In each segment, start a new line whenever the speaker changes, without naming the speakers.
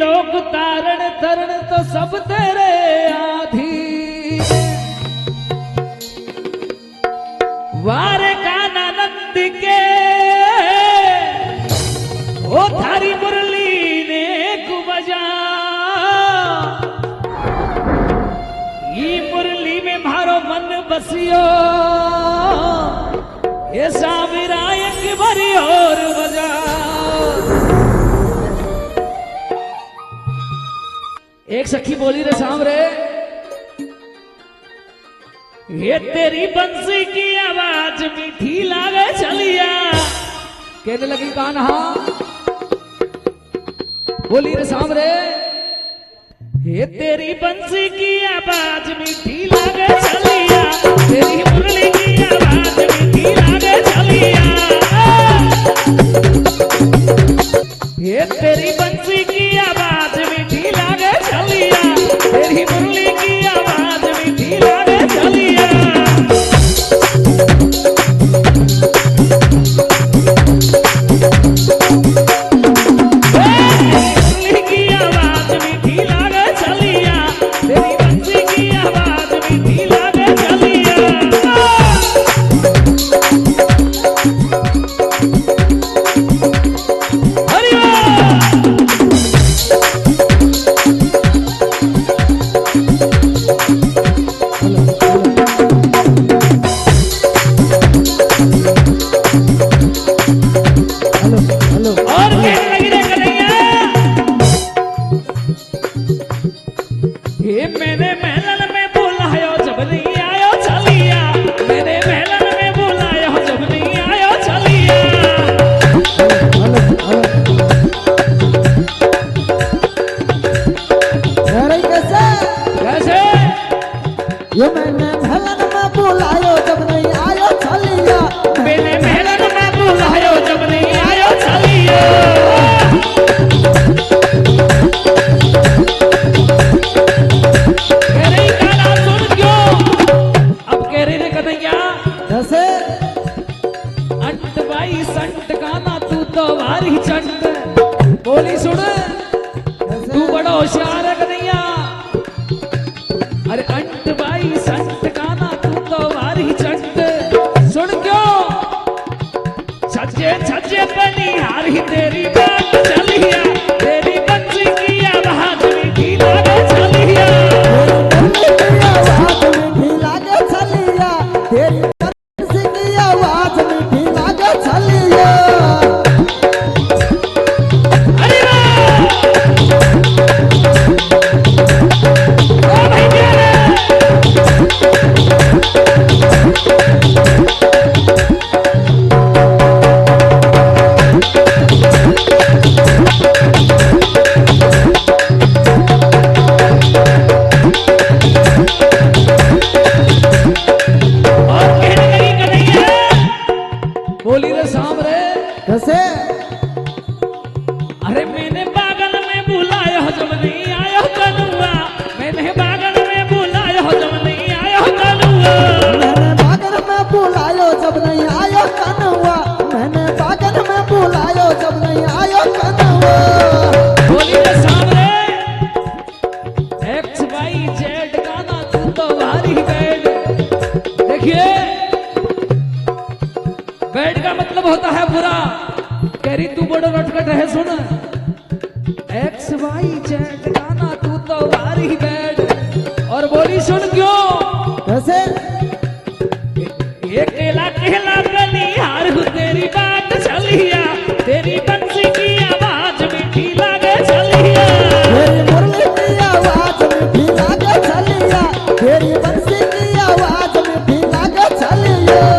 लोक तारण तरण तो सब तेरे आधी। वारे काना नंद के ओ थारी मुरली ने कुबजा, ये मुरली में मारो मन बसियो, ये साविराय की भरी और बजा। एक सखी बोली रे सांवरे, ये तेरी बंसी की आवाज मीठी लागे चलिया। कहने लगी कान्हा, बोली रे सांवरे, ये तेरी बंसी की आवाज मीठी लागे चलिया, तेरी मुरली की आवाज मीठी लागे चलिया। ये तेरी बंसी की आवाज मीठी लागे चलिया, तेरी मुरली की आवाज मीठी लागे चलिया। मुरली की आवाज मीठी लागे चलिया, तेरी बंसी की आवाज मीठी लागे चलिया।
ये मैंने महलन में बुलायो जब नहीं आयो चलिया,
मैंने महलन में बुलायो जब नहीं आयो चलिया। कह रही गाना सुन क्यों, अब कह रही रे कन्हैया,
जैसे
अंट बाई संट गाना तू तो वारी चंट। बोली सुन, तू बड़ा होशियार है कन्हैया। अरे अंट बाई संट गाना तू तो वारी चंट। सुन क्यों, छज्जे छज्जे बनी हारी तेरी बात चलिया, तेरी बंसी की आवाज मीठी लागे चलिया।
मीठी लागे चलिया, तेरी बंसी की आवाज मीठी लागे चलिया।
अरे बोली रे सांवरे,
कैसे?
अरे मैंने बागल में बुलाया जब नहीं आया कनुआ, मैंने बागल में बुलाया जब नहीं आया कनुआ।
मैंने बागल में बुलायो जब नहीं आयो कनुआ, मैंने बागल में बुलायो जब नहीं आयो कनुआ।
बोली रे सांवरे, एक्स वाई जेड गाना तू तो भारी बैड। देखिए, बैड का मतलब होता है बुरा। कह रही तू बड़ो नटखट है, सुन, एक्स वाई जेड गाना तू तो भारी बैड। और बोली सुन क्यों,
कैसे?
ये केला केला बनिहार हूँ तेरी बात चलिया, तेरी बंसी की आवाज मीठी लागे चलिया।
तेरी मुरली की आवाज मीठी लागे चलिया, तेरी बंसी की आवाज मीठी लागे चलिया।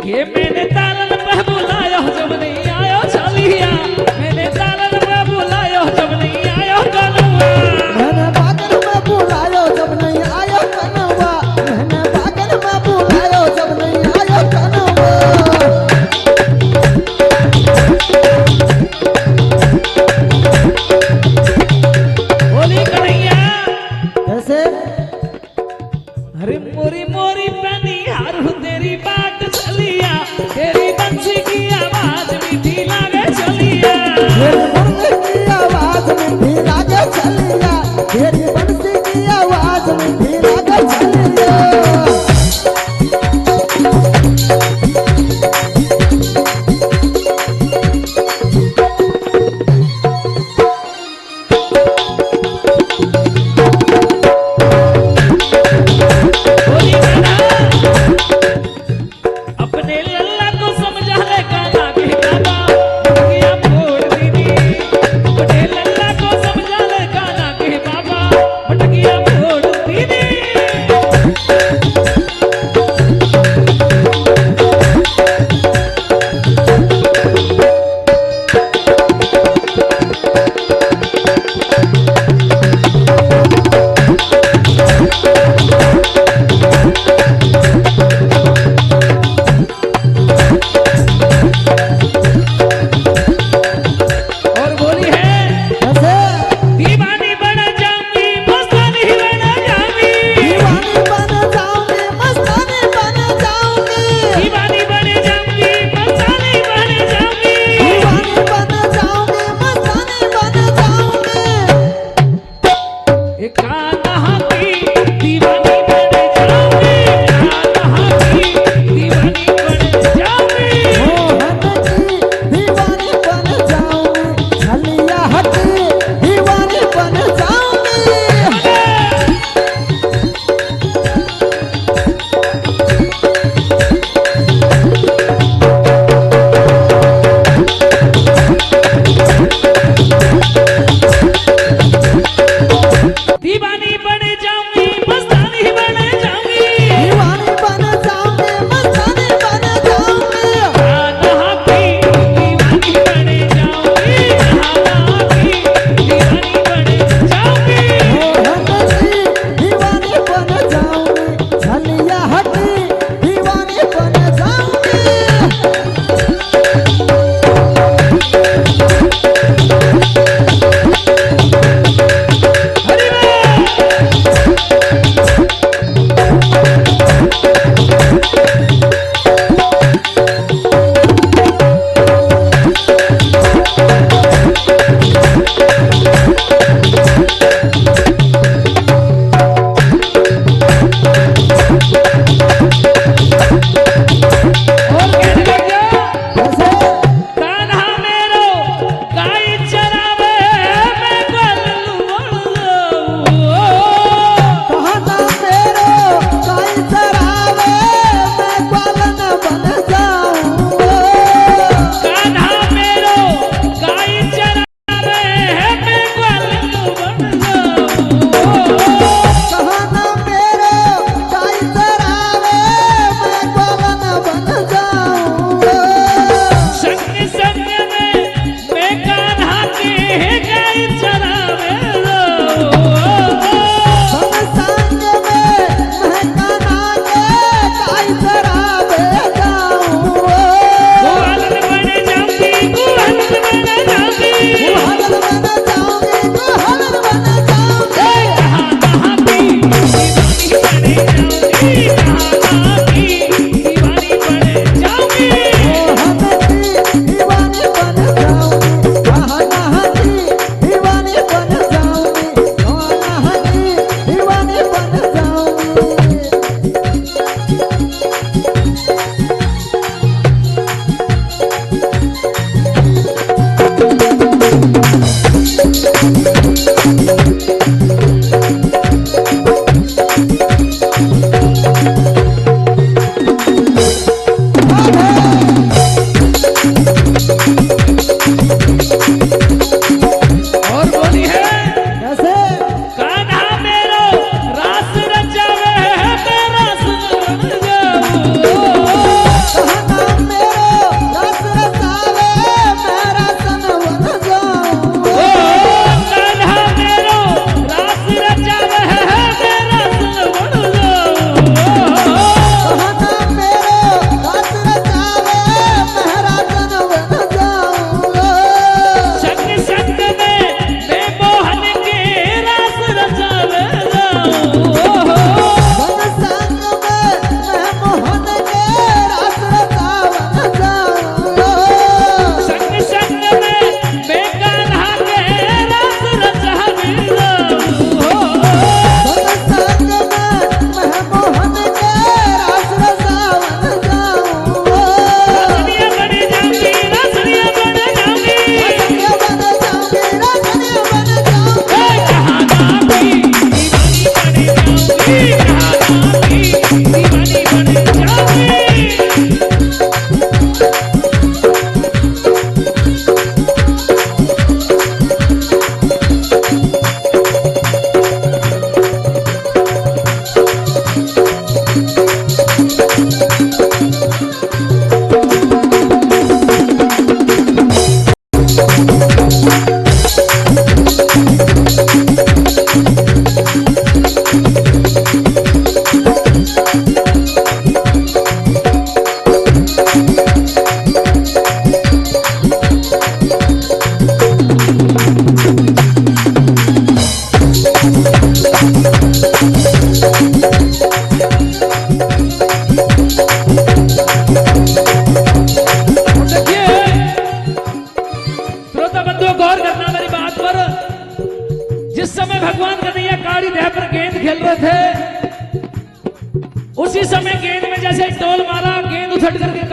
ये मैंने तालन पे बुलाया जब नहीं आयो चलिया,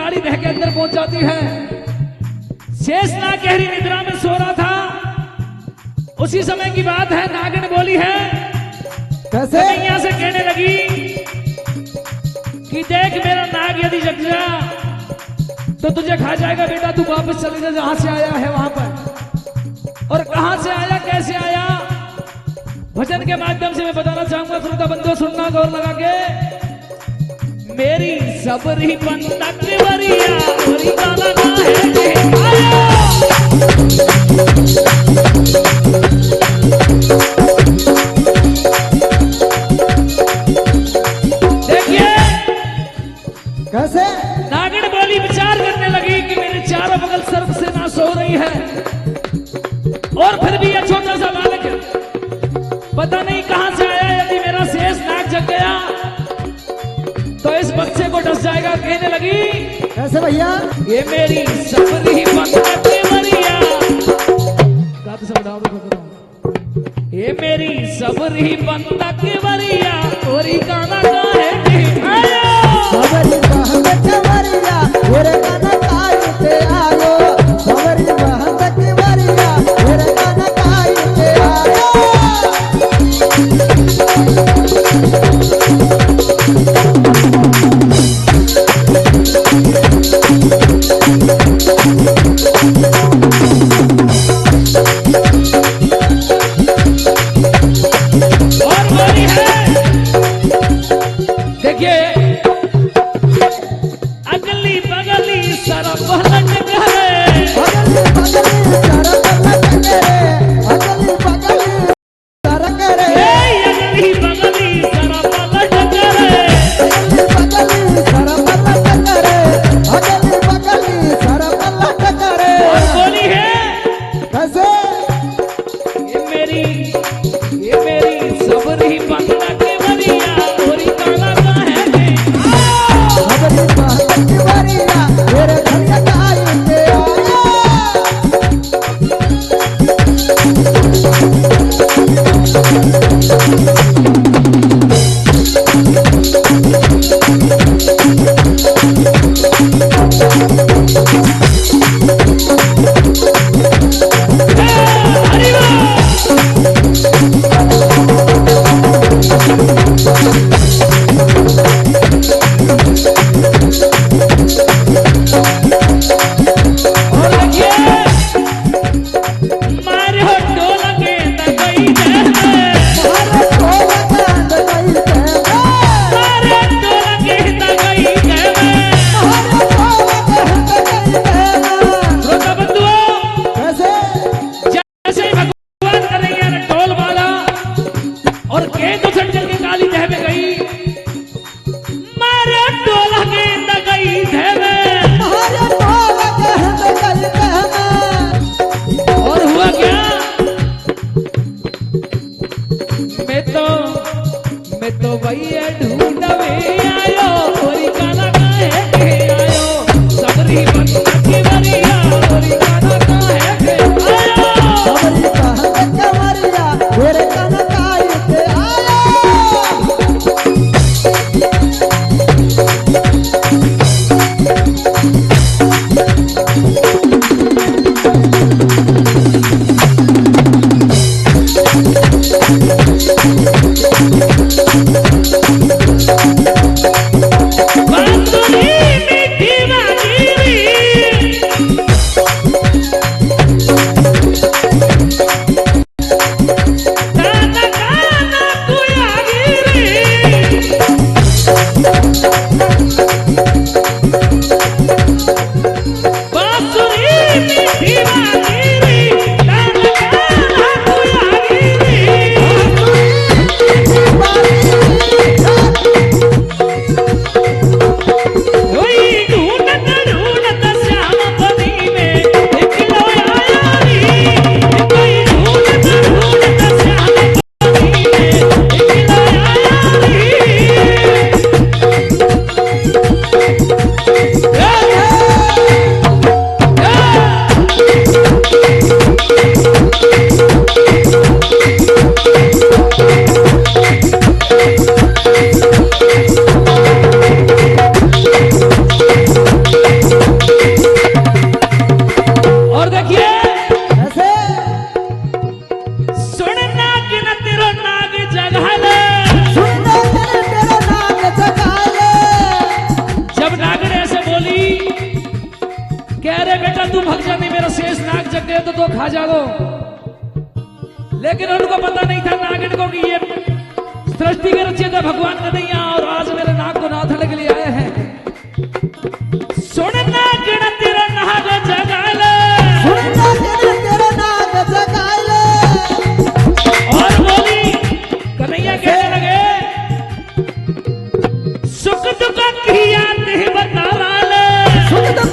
गाड़ी रह के अंदर पहुंच जाती है। शेषनाग गहरी निद्रा में सो रहा था, उसी समय की बात है। नागिन बोली है,
कैसे?
कन्हैया से कहने लगी कि देख मेरा नाग यदि जग गया तो तुझे खा जाएगा बेटा, तू वापस चले जा जहां से आया है वहां पर। और कहां से आया, कैसे आया, भजन के माध्यम से मैं बताना चाहूंगा। श्रोता बंधु सुनना गौर लगा के। मेरी सबरी बंदक वरिया वरी गाना है के आया। देखिए
कैसे?
नागिन बोली, विचार करने लगी कि मेरे चारों बगल सर्प सेना सो रही है और फिर भी यह छोटा सा बालक पता नहीं कहां से आया। यदि मेरा शेष नाग जग गया तो इस बच्चे को डस जाएगा। कहने लगी,
कैसे भैया?
ये मेरी सबरी बंदक वरिया, ये मेरी सबरी बंदक वरिया ओरी गाना है के आया।
सबरी बंदक वरिया ओरे गाना गाइते आयो। सबरी बंदक वरिया ओरे गाना गाइते आयो।
और बोली है, देखिए अगली बगली सरप लट करे,
अगली बगली सरक करे, अगली बगली सरक करे,
अगली बगली सरप लट करे,
अगली बगली सरक करे, अगली बगली सरक करे।
और बोली है,
कैसे?
ये मेरी सबरी बंदक वरिया ओरी गाना है के
सबरी बंदक वरिया ओरे गाना गाइते आयो।
हरि और देखिए मारे हो डोला के तकई दे,
मारे टोला के तकई दे,
मारे डोला के तकई दे।
मारे टोला के तकई दे।
श्रोता बंधुओं,
कैसे?
जैसे ही भगवान करेंगे ना ढोल वाला और गेंद उछल चल के काली तह में गई, मारे डोला के तकई दे।
मारे टोला के तकई दे।
और हुआ क्या, मैं तो भैया ढूंढवे आयो ओरी गाना है के आयो। सबरी बंदक वरिया ओरी गाना है के आयो।
सबरी बंदक वरिया ओरे गाना गाइते आयो।
बांसुरी मीठी बाजीरी, गाना गाना कुयागिरी, बांसुरी मीठी बाजीरी, गाना गाना कुयागिरी। कोई ढूंढत ढूंढत श्याम बनी में निकलो आया री, कोई ढूंढत ढूंढत श्याम बनी में निकलो आया री। कह रहे बेटा तू भग जा, नहीं मेरा शेष नाग जग गए तो खा जाओ। लेकिन उनको पता नहीं था नागिन को कि ये सृष्टि के रचयिता भगवान कन्हैया और आज मेरे नाग को नाथने के लिए आए हैं। सुन नागिन तेरा नाग जगाले,
सुन नागिन तेरा नाग जगाले।
और बोली कन्हैया कहने लगे सुख दुख की याद नहीं बता वाले,
सुख